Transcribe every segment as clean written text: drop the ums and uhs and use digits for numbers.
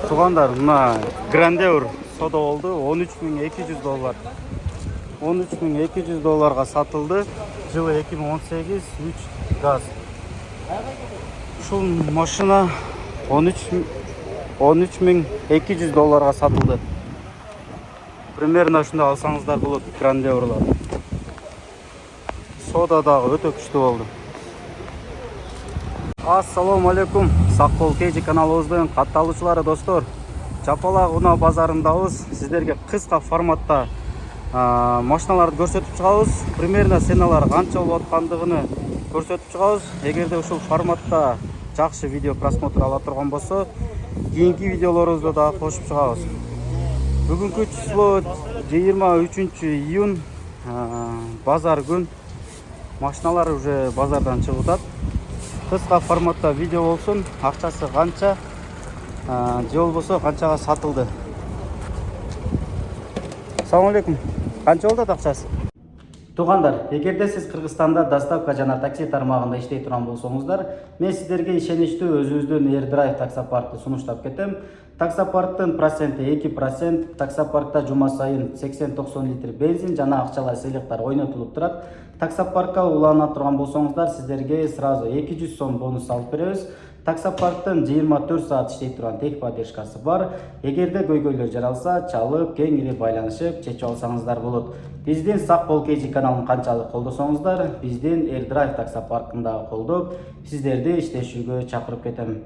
Туғандар, мына Grandeur сода болды, 13.200 доллар. 13.200 долларға сатылды. Жылы 2018, 3 газ. Шул машина 13.200 долларға сатылды. Примерно шында алсаңыздар болады Grandeuрлар. Содадағы өте күшті болды. Ассаламу алейкум. Саққол KG каналыбыздың катталуучулары достор. Жапалак Унаа базарындабыз. Сиздерге кыска форматта машиналарды көрсөтүп чыгабыз. Примерно ценалар канча болуп аткандыгын көрсөтүп чыгабыз. Эгерде ушул форматта жакшы видео просмотр ала турган болсо, кийинки видеолорубузда дагы кошуп чыгабыз. Бүгүнкү число 23-июнь, базар күн. Машиналар уже базардан чыгып атат. Кыска форматта видео болсун, акчасы канча, же болбосо канчага сатылды. Assalamu alaikum. Канча болду акчасы? Тугандар, эгерде сиз Кыргызстанда доставка жана такси тармагында иштей турган болсоңуздар, мен сиздерге ишеничтүү өзүбүздүн AirDrive таксопаркты сунуштап кетем. Таксопарктын проценти 2%, таксопаркта жума сайын 80-90 литр бензин жана акчалай сыйлыктар ойнотулуп турат. Таксопаркка улана турган болсоңуздар, сиздерге сразу 200 сом бонус алып беребиз. Таксопарктын 24 саат иштей турган техподдержкасы бар. Эгерде көйгөйлөр жаралса, чалып, кеңири байланышып, чечип алсаңыздар болот. Биздин Сакбол KG каналын канчалык колдосоңуздар, биздин AirDrive таксопаркын дагы колдоп, сиздерди иштешүүгө чакырып кетем.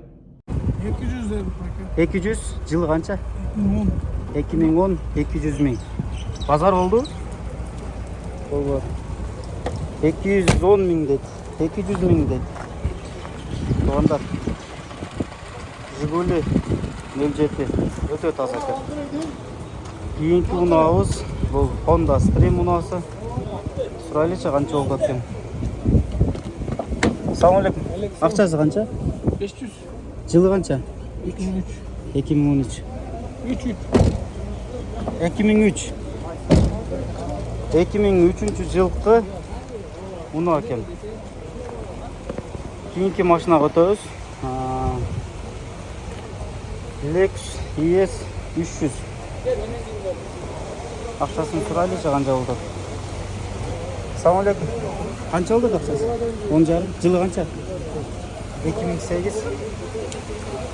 200 жылы канча? 2010 200 миң. Базар болду? Болду. 210 миң дейт. 200 миң дейт. Тугандар. Жигули 07 өтө таза экен. Кийинки унаабыз бул Honda Stream унаасы. Сурайлычы канча болот экен? Assalamu alaikum. Акчасы канча? 500. Жылы канча? 2003. 2013. 2003. 2003 жылкы унаа экен. Кийинки машинага өтөбүз. Lexus ES 300. Акчасын сурайлычы канча болду? Assalamu alaikum. Канча болду акчасы? 10,5. Жылы канча? 2008.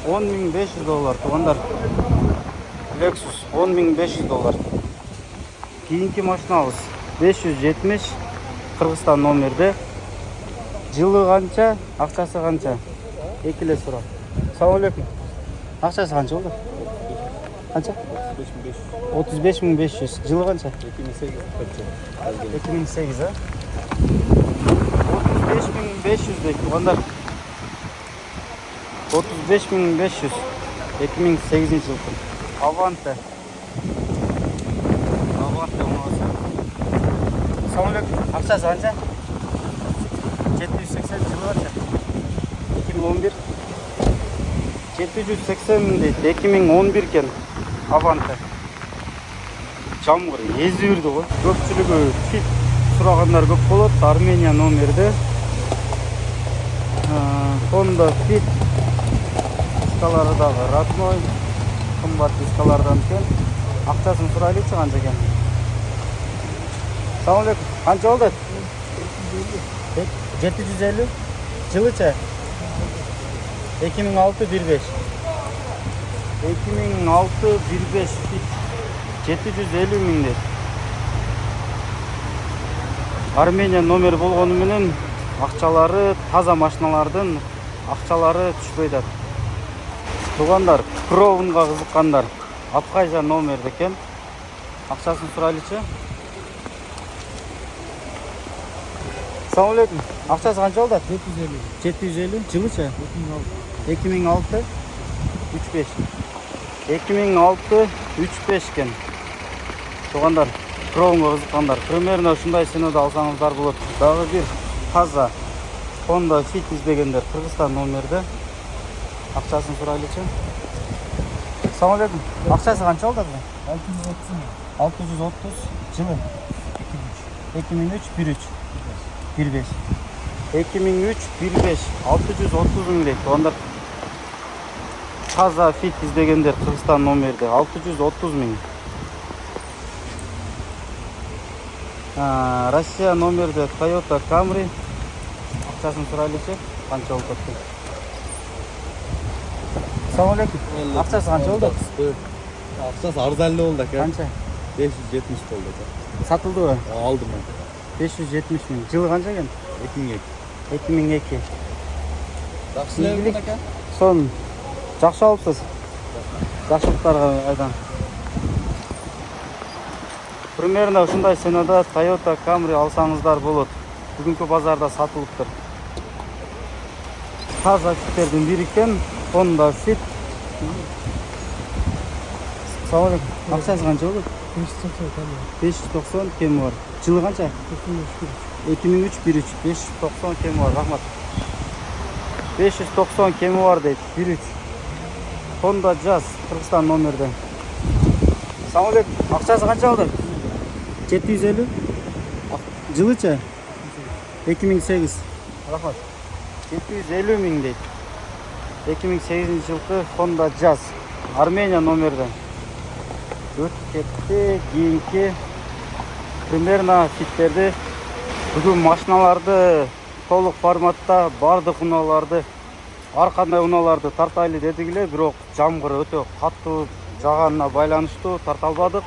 10.500 доллар тугандар. Lexus 10.500 доллар. Кийинки машинабыз 570 Кыргызстан номерде. Жылы канча, акчасы канча? Экиле суроо. Assalamu alaikum. Акчасы канча болду? Канча? 35.500. Жылы канча? 2008, а? 35.500 дейт тугандар. 35.500. 2008 жылкы. Avante унаасы. Assalamu alaikum. Акчасы канча? 780. Жылы канча? 2011. 780 миң дейт. 2011 кен. Avante. Жамгыр езип жүрдү го. Көпчүлүгү тип сурагандар көп болот. Армения номерде. Honda Fit дискалары дагы родной. Кымбат дискалардан кен. Акчасын сурайлычы канча экен? Assalamu alaikum. Канча болду? 750. Жылыча? 2006 15. 2006 15 Fit. 750 миң дейт. Армения номер болгону менен акчалары таза машиналардын акчалары түшпөй атат. Туугандар, Кровнга кызыккандар, Абхазия номерде экен. Акчасын сурайлычы. Assalamu alaikum. Акчасы канча болду? 750. 750. Жылычы? 2006. 2006 35. 2006 35 экен. Туугандар, Кровнга кызыккандар, примерно ушундай сыноодо алсаңыздар болот. Дагы бир таза Honda Fit издегендер Кыргызстан номерде. Акчасын сурайлычы. Assalamu alaikum. Акчасы канча болду? 630. Жылы? 2003 15. 2003 15 630 миң дейт. Туугандар, таза Fit издегендер Кыргызстан номерде 630 миң. Россия номерде Toyota Camry. Акчасын сурайлычы. Канча болду? Assalamu alaikum. Акчасы канча болду? Акчасы арзанлы болду экен. Канча? 570 болду экен. Сатылдыбы? Алдым мен. 570 миң. Жылы канча экен? 2002. 2002. Жакшы эле экен. Сон жакшы алыпсыз. Жакшылыктарга айдан. Примерно ушундай сыноодо Toyota Camry алсаңыздар болот. Бүгүнкү базарда сатылыптыр. Таза Fitтердин бири экен, Honda Fit. Assalamu alaikum. Акчасы канча болот? 590 кеми бар. Жылы канча? 2003 13. 590 кеми бар. Рахмат. 590 кеми бар дейт. 13. Honda Jazz Кыргызстан номерде. Assalamu alaikum. Акчасы канча болот? 750. Жылычы? 2008. Рахмат. 750 миң дейт. 2008 жылкы Honda Jazz Армения номерде. Өтүп кетти. Кийинки примерно Fitтерди, бүгүн машиналарды толук форматта бардык унааларды, ар кандай унааларды тартайлы дедик эле, бирок жамгыр өтө катуу жааганына байланыштуу тарта албадык.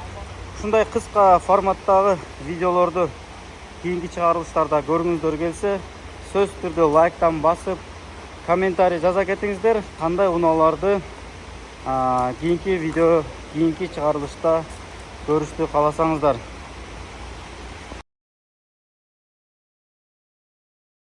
Ушундай кыска форматтагы видеолорду кийинки чыгарылыштарда көргүңүздөр келсе, сөзсүз түрдө лайктан басып, комментарий жаза кетиңиздер, кандай унааларды кийинки видео, кийинки чыгарылышта көрүштү кааласаңыздар.